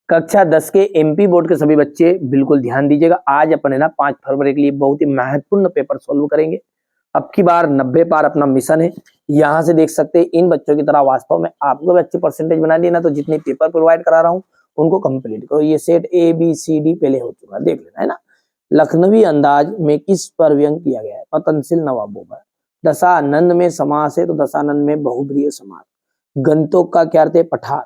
कक्षा 10 के MP board के सभी बच्चे बिल्कुल ध्यान दीजिएगा। आज अपन है ना 5 फरवरी के लिए बहुत ही महत्वपूर्ण पेपर सोल्व करेंगे। अब की बार 90 पार अपना मिशन है। यहाँ से देख सकते हैं इन बच्चों की तरह वास्तव में आपको भी अच्छी परसेंटेज बनानी है ना, तो जितने पेपर प्रोवाइड करा रहा हूँ उनको कंप्लीट करो। ये set A B C D पहले हो चुका है, देख लेना है ना। लखनवी अंदाज में किस पर व्यंग किया गया है? पतनशील नवाबों पर। दशानंद में समास है तो दशानंद में बहुब्रीहि समास। गंतोक का क्या अर्थ है? पठार।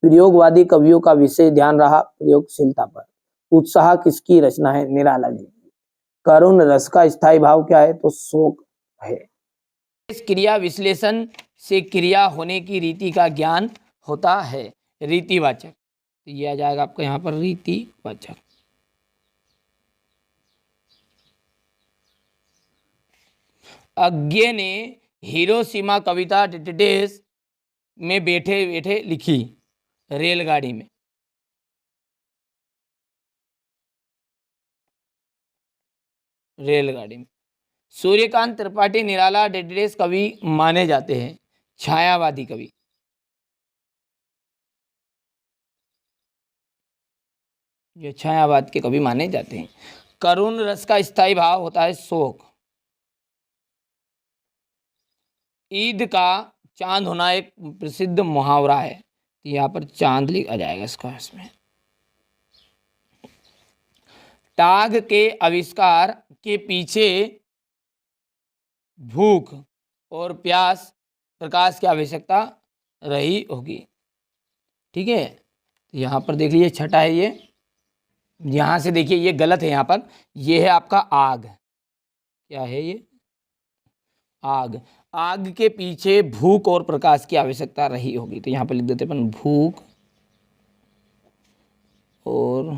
प्रयोगवादी कवियों का विशेष ध्यान रहा प्रयोगशीलता पर। उत्साह किसकी रचना है? निराला जी। करुण रस का स्थायी भाव क्या है? तो शोक है। इस क्रिया विश्लेषण से क्रिया होने की रीति का ज्ञान होता है। रीतिवाचक, तो ये आ जाएगा आपका यहाँ पर रीतिवाचक। अज्ञे ने हिरोशिमा कविता डेटेस में बैठे बैठे लिखी। रेलगाड़ी में। रेलगाड़ी में। सूर्यकांत त्रिपाठी निराला डेटेस कवि माने जाते हैं। छायावादी कवि। ये छायावाद के कवि माने जाते हैं। करुण रस का स्थायी भाव होता है शोक। ईद का चांद होना एक प्रसिद्ध मुहावरा है, तो यहाँ पर चांद लिखा जाएगा इसका। इसमें टाग के आविष्कार के पीछे भूख और प्यास प्रकाश की आवश्यकता रही होगी। ठीक है, तो यहाँ पर देख लीजिए छठा है ये। यहाँ से देखिए ये गलत है, यहाँ पर ये है आपका आग। क्या है ये? आग। आग के पीछे भूख और प्रकाश की आवश्यकता रही होगी, तो यहाँ पर लिख देते अपन भूख और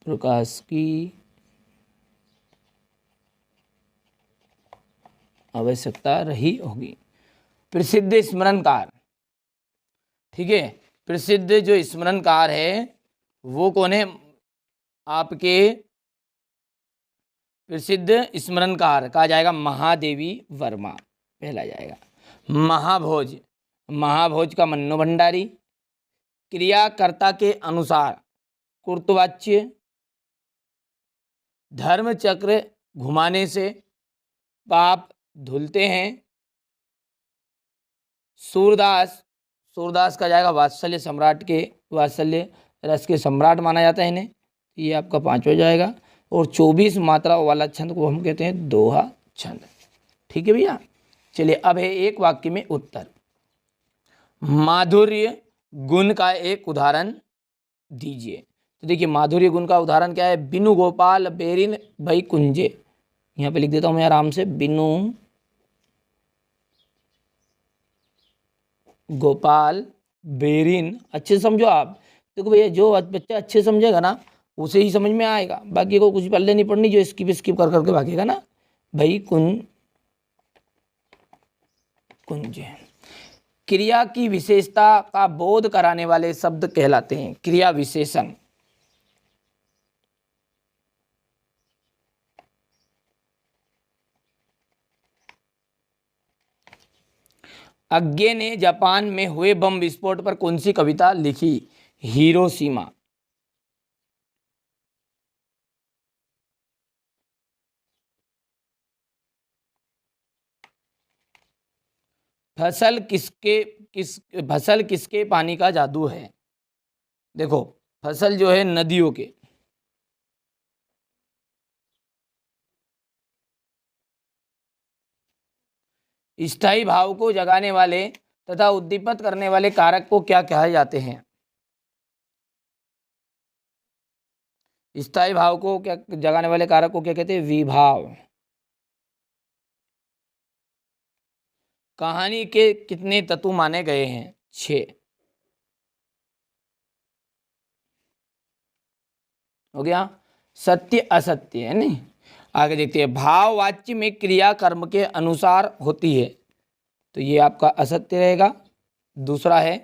प्रकाश की आवश्यकता रही होगी। प्रसिद्ध स्मरणकार। ठीक है, प्रसिद्ध जो स्मरणकार है वो कौन है? आपके प्रसिद्ध स्मरणकार कहा जाएगा महादेवी वर्मा, पहला जाएगा। महाभोज। महाभोज का मन्नो भंडारी। क्रियाकर्ता के अनुसार कुर्तवाच्य। धर्म चक्र घुमाने से पाप धुलते हैं। सूरदास। सूरदास का जाएगा वात्सल्य सम्राट के, वात्सल्य रस के सम्राट माना जाता है इन्हें, ये आपका 5वां जाएगा। और 24 मात्रा वाला छंद को हम कहते हैं दोहा छंद। ठीक है भैया, चलिए अब है एक वाक्य में उत्तर। माधुर्य गुण का एक उदाहरण दीजिए। तो देखिए माधुर्य गुण का उदाहरण क्या है? बिनु गोपाल बेरिन भई कुंजे। यहाँ पे लिख देता हूँ मैं आराम से, बिनु गोपाल बेरिन। अच्छे से समझो आप। देखो भैया जो बच्चा अच्छे समझेगा ना उसे ही समझ में आएगा, बाकी को कुछ पल्ले नहीं पड़नी, जो स्किप कर करके भागेगा ना भाई कुंज। क्रिया की विशेषता का बोध कराने वाले शब्द कहलाते हैं क्रिया विशेषण। अज्ञे ने जापान में हुए बम विस्फोट पर कौन सी कविता लिखी? हिरोशिमा। फसल किसके पानी का जादू है? देखो फसल जो है नदियों के। स्थायी भाव को जगाने वाले तथा उद्दीपित करने वाले कारक को क्या कहा जाते हैं? स्थायी भाव को क्या जगाने वाले कारक को क्या कहते हैं? विभाव। कहानी के कितने तत्व माने गए हैं? 6। हो गया। सत्य असत्य है नहीं। आगे देखते हैं। भाववाच्य में क्रिया कर्म के अनुसार होती है, तो ये आपका असत्य रहेगा। दूसरा है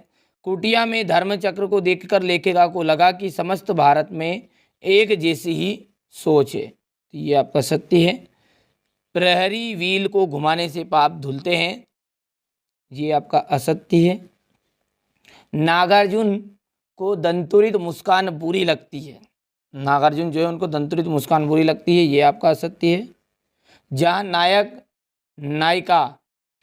कुटिया में धर्मचक्र को देखकर लेखिका को लगा कि समस्त भारत में एक जैसी ही सोच है, तो ये आपका सत्य है। प्रहरी व्हील को घुमाने से पाप धुलते हैं, ये आपका असत्य है। नागार्जुन को दंतुरित मुस्कान बुरी लगती है। नागार्जुन जो है उनको दंतुरित मुस्कान बुरी लगती है, ये आपका असत्य है। जहाँ नायक नायिका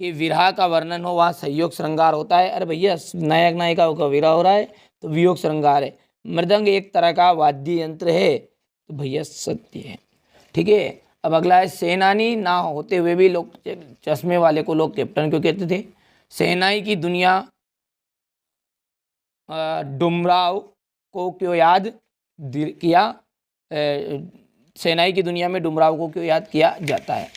के विरह का वर्णन हो वहाँ संयोग श्रृंगार होता है। अरे भैया, नायक नायिका का विरह हो रहा है तो वियोग श्रृंगार है। मृदंग एक तरह का वाद्य यंत्र है, तो भैया सत्य है। ठीक है। अब अगला है, सेनानी ना होते हुए भी लोग चश्मे वाले को लोग कैप्टन क्यों कहते थे? सेनाई की दुनिया डुमराव को क्यों याद किया, सेनाई की दुनिया में डुमराव को क्यों याद किया जाता है?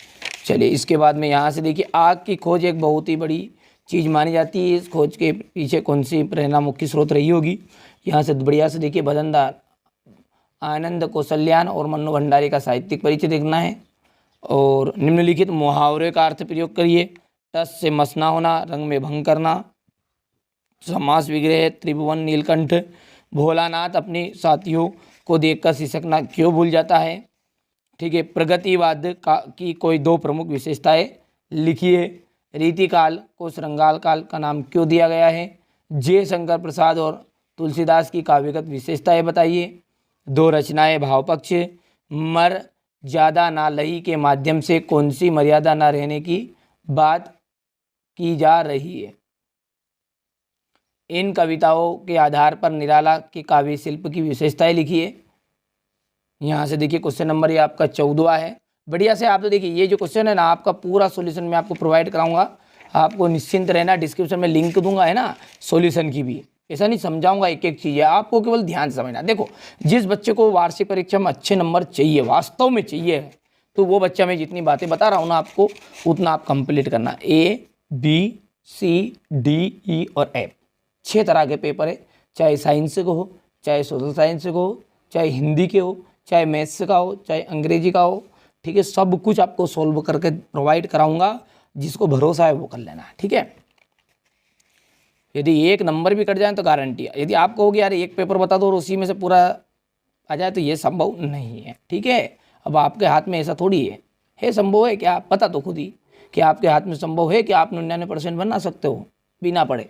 चलिए इसके बाद में यहाँ से देखिए, आग की खोज एक बहुत ही बड़ी चीज़ मानी जाती है। इस खोज के पीछे कौन सी प्रेरणा मुख्य स्रोत रही होगी? यहाँ से बढ़िया से देखिए, भजनदार, आनंद कौशल्यान और मन्नू भंडारी का साहित्यिक परिचय देखना है। और निम्नलिखित मुहावरे का अर्थ प्रयोग करिए। टस से मस ना होना, रंग में भंग करना, समास विग्रह, त्रिभुवन नीलकंठ, भोलानाथ अपने साथियों को देखकर सिसकना क्यों भूल जाता है? ठीक है। प्रगतिवाद की कोई दो प्रमुख विशेषताएं लिखिए। रीतिकाल को श्रृंगार काल का नाम क्यों दिया गया है? जे शंकर प्रसाद और तुलसीदास की काव्यगत विशेषताएं बताइए। दो रचनाएं भावपक्ष, मर ज्यादा ना लही के माध्यम से कौन सी मर्यादा ना रहने की बात की जा रही है? इन कविताओं के आधार पर निराला के काव्य शिल्प की विशेषताएं लिखिए। यहाँ से देखिए क्वेश्चन नंबर ये आपका 14 है। बढ़िया से आप तो देखिए, ये जो क्वेश्चन है ना, आपका पूरा सॉल्यूशन मैं आपको प्रोवाइड कराऊंगा। आपको निश्चिंत रहना, डिस्क्रिप्शन में लिंक दूंगा है ना सॉल्यूशन की भी। ऐसा नहीं समझाऊंगा एक एक चीज़ है, आपको केवल ध्यान से समझना। देखो, जिस बच्चे को वार्षिक परीक्षा में अच्छे नंबर चाहिए, वास्तव में चाहिए, तो वो बच्चा, मैं जितनी बातें बता रहा हूँ ना आपको, उतना आप कंप्लीट करना। ए बी सी डी ई और एफ, 6 तरह के पेपर है। चाहे साइंस को हो, चाहे सोशल साइंस को हो, चाहे हिंदी के हो, चाहे मैथ्स का हो, चाहे अंग्रेजी का हो। ठीक है, सब कुछ आपको सॉल्व करके प्रोवाइड कराऊंगा। जिसको भरोसा है वो कर लेना। ठीक है। यदि एक नंबर भी कट जाए तो गारंटी है। यदि आप कहोगे यार एक पेपर बता दो और उसी में से पूरा आ जाए, तो ये संभव नहीं है। ठीक है। अब आपके हाथ में ऐसा थोड़ी है संभव है क्या? पता तो खुद ही कि आपके हाथ में संभव है कि आप 99% बना सकते हो बिना पढ़े?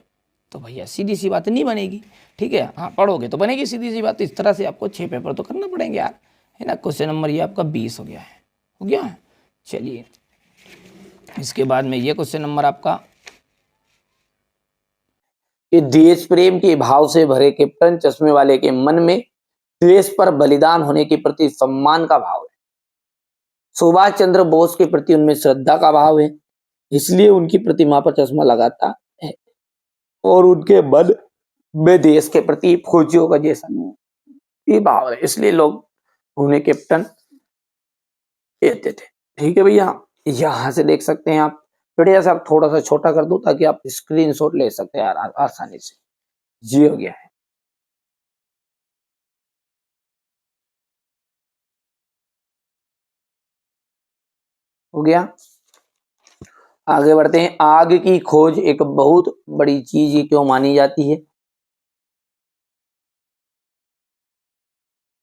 तो भैया सीधी सी बात नहीं बनेगी। ठीक है। हाँ, पढ़ोगे तो बनेगी सीधी सी बात। इस तरह से आपको 6 पेपर तो करना पड़ेंगे यार, है ना। क्वेश्चन नंबर ये आपका 20 हो गया है, हो गया। चलिए इसके बाद में ये क्वेश्चन नंबर आपका, कि देश प्रेम के भाव से भरे कैप्टन चश्मे वाले के मन में देश पर बलिदान होने के प्रति सम्मान का भाव है। सुभाष चंद्र बोस के प्रति उनमें श्रद्धा का भाव है, इसलिए उनकी प्रतिमा पर चश्मा लगाता है। और उनके मन में देश के प्रति फौजियों का जैसा ये भाव है, इसलिए लोग उन्हें कैप्टन कहते थे। ठीक है भैया, यहाँ से देख सकते हैं आप। बढ़िया से आप थोड़ा सा छोटा कर दो ताकि आप स्क्रीनशॉट ले सकते हैं यार आसानी से। जी हो गया है। हो गया। आगे बढ़ते हैं। आग की खोज एक बहुत बड़ी चीज क्यों मानी जाती है?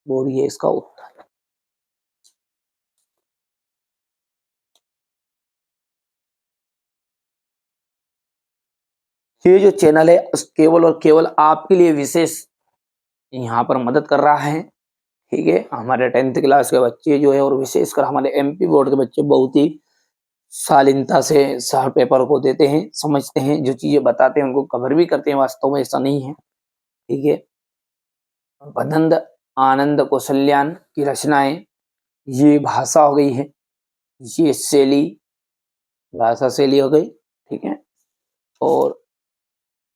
बोलिए इसका उत्तर। ये जो चैनल है केवल और केवल आपके लिए विशेष यहाँ पर मदद कर रहा है। ठीक है। हमारे 10th क्लास के बच्चे जो है, और विशेषकर हमारे एमपी बोर्ड के बच्चे बहुत ही शालीनता से सर पेपर को देते हैं, समझते हैं, जो चीजें बताते हैं उनको कवर भी करते हैं। वास्तव में ऐसा नहीं है। ठीक है। बदंद आनंद कौशल्यान की रचनाएं, ये भाषा हो गई है, ये शैली, भाषा शैली हो गई। ठीक है। और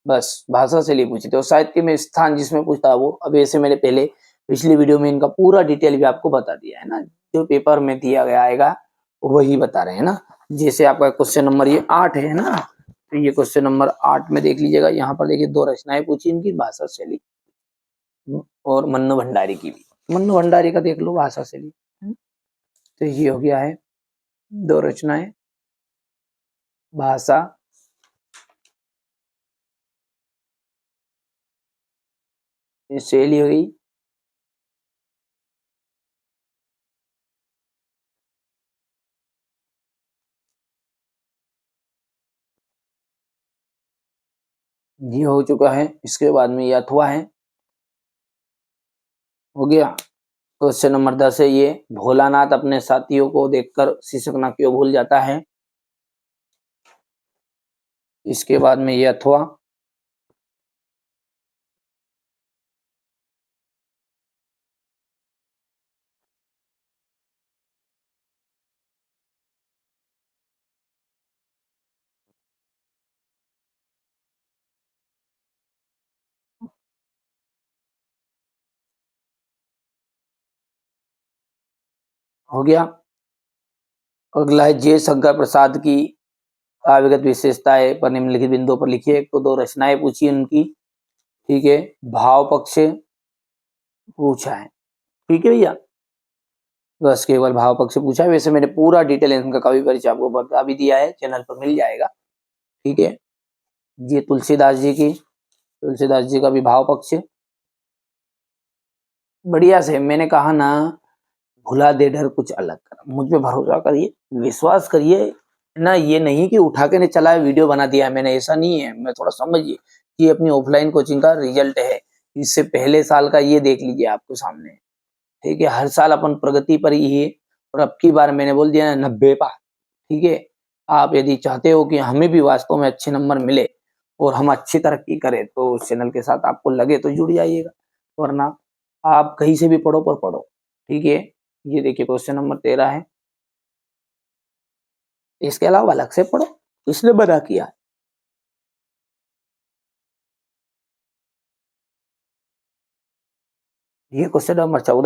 बस भाषा शैली पूछी थी, और साहित्य में स्थान जिसमें पूछता है वो, अब ऐसे मैंने पहले पिछली वीडियो में इनका पूरा डिटेल भी आपको बता दिया है ना, जो पेपर में दिया गया आएगा वही बता रहे हैं ना। जैसे आपका क्वेश्चन नंबर ये 8 है ना, तो ये क्वेश्चन नंबर 8 में देख लीजिएगा। यहाँ पर देखिए 2 रचनाएं पूछी इनकी, भाषा शैली और मन्नू भंडारी की भी। मन्नू भंडारी का देख लो भाषा शैली। तो ये हो गया है 2 रचनाएं, भाषा शैली हो गई। ये हो चुका है। इसके बाद में ये अथवा है, हो गया। क्वेश्चन नंबर 10 है ये, भोलानाथ अपने साथियों को देखकर सिसकना क्यों भूल जाता है। इसके बाद में ये अथवा, हो गया। अगला है जय शंकर प्रसाद की काव्यगत विशेषताएं पर निम्नलिखित बिंदुओं पर लिखिए। एक तो दो रचनाएं पूछी उनकी, ठीक है, भाव पक्ष पूछा है, ठीक है भैया, बस केवल भाव पक्ष पूछा है। वैसे मैंने पूरा डिटेल इनका कवि परिचय आपको बता भी दिया है, चैनल पर मिल जाएगा, ठीक है। ये तुलसीदास जी का भी भाव पक्ष बढ़िया से, मैंने कहा ना, भुला दे डर कुछ अलग कर, मुझ पे भरोसा करिए, विश्वास करिए ना। ये नहीं कि उठा के ने चला है वीडियो बना दिया है मैंने, ऐसा नहीं है। मैं थोड़ा समझिए, ये अपनी ऑफलाइन कोचिंग का रिजल्ट है। इससे पहले साल का ये देख लीजिए आपके सामने, ठीक है। हर साल अपन प्रगति पर ही है, और अब की बार मैंने बोल दिया ना 90 पार, ठीक है। आप यदि चाहते हो कि हमें भी वास्तव में अच्छे नंबर मिले और हम अच्छी तरक्की करें, तो उस चैनल के साथ आपको लगे तो जुड़ जाइएगा, वरना आप कहीं से भी पढ़ो पर पढ़ो, ठीक है। ये देखिए क्वेश्चन नंबर 13 है, इसके अलावा अलग से पढ़ो, इसने बना किया। ये क्वेश्चन नंबर 14